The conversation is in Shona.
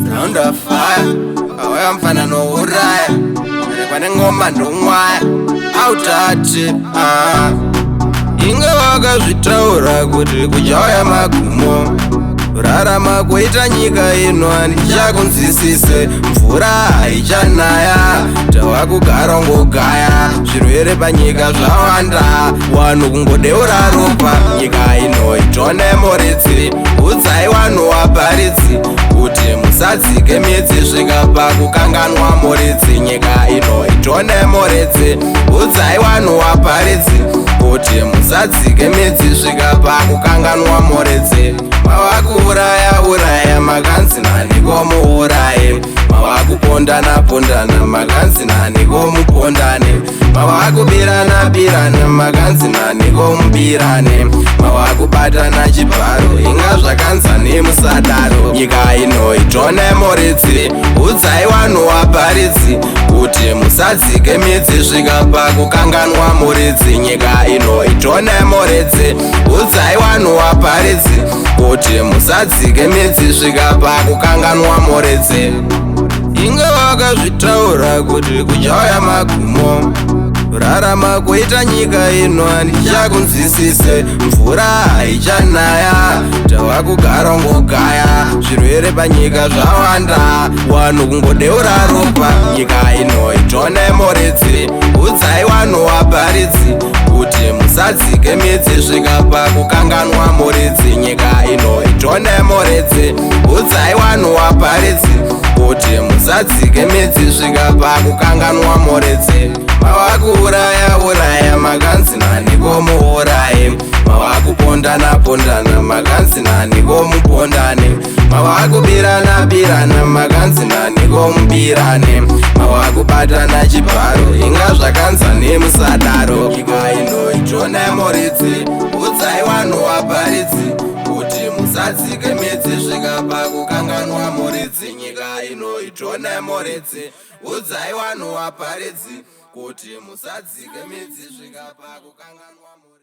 Sound of fire, awaya mfana no uraya kwane ngoma ndumwaya autati inge wakazvitaura kuti kuchauya magumo kurarama kuita nyika ino handichakunzwisise mvura haichanaya tava kugara ngogaya zvirwere panyika zvawanda wanhu kungodeura ropa nyika ino itonemoridzi udzai wanhu waparidzi kuti musadzike midzi svika pakukanganwa muridzi nyika ino itonemoridzi udzai wanhu waparidzi kuti musadzike midzi svika pakukanganwa muridzi mavakuuraya uraya makanzi naniko muuraye mavakupondana pondana makanzi naniko mupondane mavakubirana birana makanzi naniko mubirane mavakubatana chibharo inga zvakanza nemusadaro nyika ino itonemoridzi udzai wanhu waparidzi kuti musadzike midzi svika pakukanganwa muridzi nyika ino itonemoridzi udzai wanhu waparidzi kuti musadzike midzi svika pakukanganwa muridzi inge wakazvitaura kuti kuchauya magumo kurarama kuita nyika ino handichakunzwisise mvura haichanaya tava kugara ngogaya zvirwere panyika zvawanda wanhu kungodeura ropa nyika ino itonemoridzi udzai wanhu waparidzi kuti musadzike midzi svika pakukanganwa muridzi nyika ino itonemoridzi udzai wanhu waparidzi kuti musadzike midzi svika pakukanganwa muridzi mavakuuraya uraya makanzi naniko muuraye mavakupondana pondana makanzi naniko mupondane mavakubirana birana makanzi naniko mubirane mavakubatana chibharo inga zvakanza nemusadaro nyika ino itonemoridzi udzai wanhu waparidzi kuti musadzike midzi svika pakukanganwa muridzi nyika ino itonemoridzi udzai wanhu waparidzi kuti musadzike midzi svika pakukanganwa muridzi